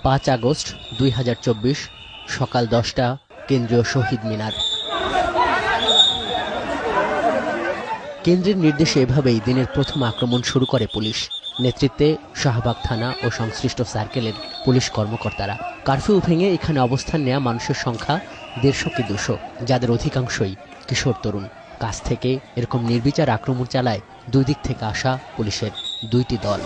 5 August 2024 সকাল 10টা কেন্দ্রীয় শহীদ মিনার। কেন্দ্রের নির্দেশে এভাবেই দিনের প্রথম আক্রমণ শুরু করে পুলিশ। নেতৃত্বে শাহবাগ থানা ও সংশ্লিষ্ট সার্কেলের পুলিশ কর্মকর্তারা। কারফিউ ভেঙে এখানে অবস্থান নেওয়া মানুষের সংখ্যা 150 কি 200, যাদের অধিকাংশই কিশোর তরুণ। কাছ থেকে এরকম নির্বিচার আক্রমণ চালায় দুই দিক থেকে আসা পুলিশের দুইটি দল।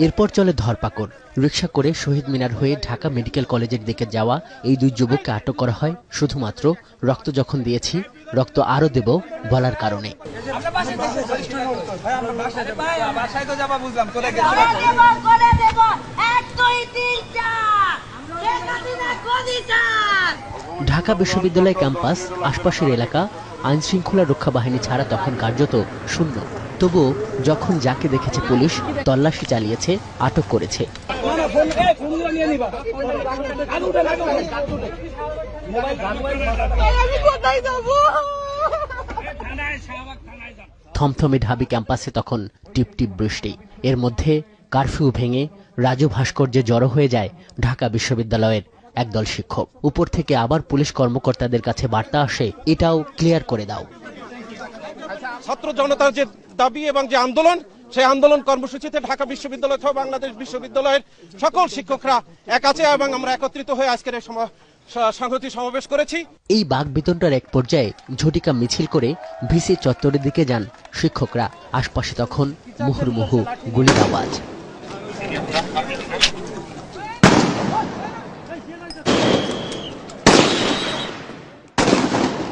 এরপর চলে ধরপাকড়। রিকশা করে শহীদ মিনার হয়ে ঢাকা মেডিকেল কলেজের দিকে যাওয়া এই দুই যুবককে আটক করা হয় শুধুমাত্র রক্ত যখন দিয়েছি, রক্ত আরো দেব বলার কারণে। ঢাকা বিশ্ববিদ্যালয় ক্যাম্পাস, আশপাশের এলাকা আইন শৃঙ্খলা রক্ষা বাহিনী ছাড়া তখন কার্যত শূন্য। তবুও যখন যাকে দেখেছে পুলিশ তল্লাশি চালিয়েছে, আটক করেছে। থমথমে ঢাবি ক্যাম্পাসে তখন টিপটিপ বৃষ্টি। এর মধ্যে কারফিউ ভেঙে রাজু ভাস্কর্যে জড়ো হয়ে যায় ঢাকা বিশ্ববিদ্যালয়ের একদল শিক্ষক। উপর থেকে আবার পুলিশ কর্মকর্তাদের কাছে বার্তা আসে, এটাও ক্লিয়ার করে দাও। ছাত্র জনতার যে দাবি এবং যে আন্দোলন, সেই আন্দোলন কর্মসূচিতে ঢাকা বিশ্ববিদ্যালয় সহ বাংলাদেশ বিশ্ববিদ্যালয়ের সকল শিক্ষকরা এক আছে এবং আমরা একত্রিত হয়ে আজকের সংহতি সমাবেশ করেছি। এই বাকবিতণ্ডার এক পর্যায়ে ঝটিকা মিছিল করে ভিসি চত্বরের দিকে যান শিক্ষকরা। আশপাশে তখন মুহুর্মুহু গুলির আওয়াজ।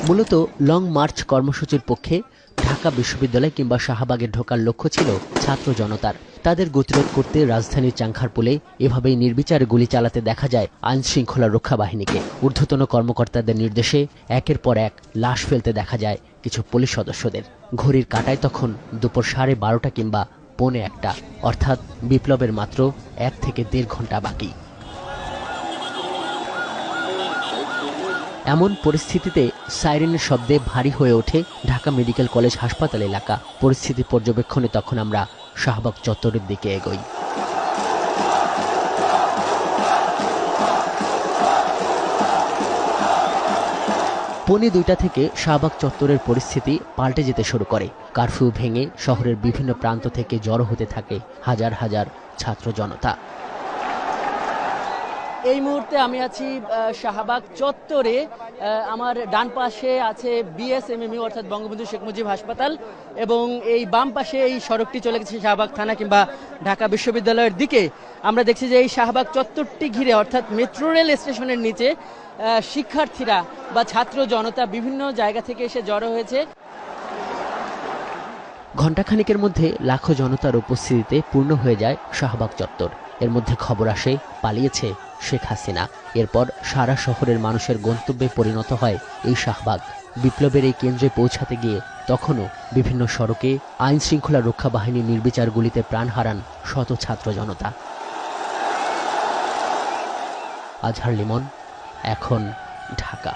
মূলত লং মার্চ কর্মসূচির পক্ষে ঢাকা বিশ্ববিদ্যালয় কিংবা শাহবাগে ঢোকার লক্ষ্য ছিল ছাত্র জনতার। তাদের গতিরোধ করতে রাজধানীর চাংখারপুলে এভাবেই নির্বিচারে গুলি চালাতে দেখা যায় আইন শৃঙ্খলা রক্ষা বাহিনীকে। ঊর্ধ্বতন কর্মকর্তাদের নির্দেশে একের পর এক লাশ ফেলতে দেখা যায় কিছু পুলিশ সদস্যদের। ঘড়ির কাঁটায় তখন দুপুর 12:30 কিংবা 1:45, অর্থাৎ বিপ্লবের মাত্র 1 থেকে 1.5 ঘন্টা বাকি। এমন পরিস্থিতিতে সাইরেনের শব্দে ভারী হয়ে ওঠে ঢাকা মেডিকেল কলেজ হাসপাতাল এলাকা। পরিস্থিতি পর্যবেক্ষণে তখন আমরা শাহবাগ চত্বরের দিকে এগোই। পৌনে 2টা থেকে শাহবাগ চত্বরের পরিস্থিতি পাল্টে যেতে শুরু করে। কারফিউ ভেঙে শহরের বিভিন্ন প্রান্ত থেকে জড়ো হতে থাকে হাজার হাজার ছাত্র জনতা। এই মুহূর্তে আমি আছি শাহবাগ চত্বরে। আমার ডান পাশে আছে বিএসএমএমইউ অর্থাৎ বঙ্গবন্ধু শেখ মুজিব হাসপাতাল, এবং এই বাম পাশে এই সড়কটি চলে গেছে শাহবাগ থানা কিংবা ঢাকা বিশ্ববিদ্যালয়ের দিকে। আমরা দেখছি যে এই শাহবাগ চত্বরটি ঘিরে অর্থাৎ মেট্রো রেল স্টেশনের নিচে শিক্ষার্থীরা বা ছাত্র জনতা বিভিন্ন জায়গা থেকে এসে জড়ো হয়েছে। ঘণ্টাখানিকের মধ্যে লাখো জনতার উপস্থিতিতে পূর্ণ হয়ে যায় শাহবাগ চত্বর। এর মধ্যে খবর আসে পালিয়েছে শেখ হাসিনা। এরপর সারা শহরের মানুষের গন্তব্যে পরিণত হয় এই শাহবাগ। বিপ্লবের এই কেন্দ্রে পৌঁছাতে গিয়ে তখনও বিভিন্ন সড়কে আইন শৃঙ্খলা রক্ষা বাহিনীর নির্বিচার গুলিতে প্রাণ হারান শত ছাত্র জনতা। আজহার লিমন, এখন, ঢাকা।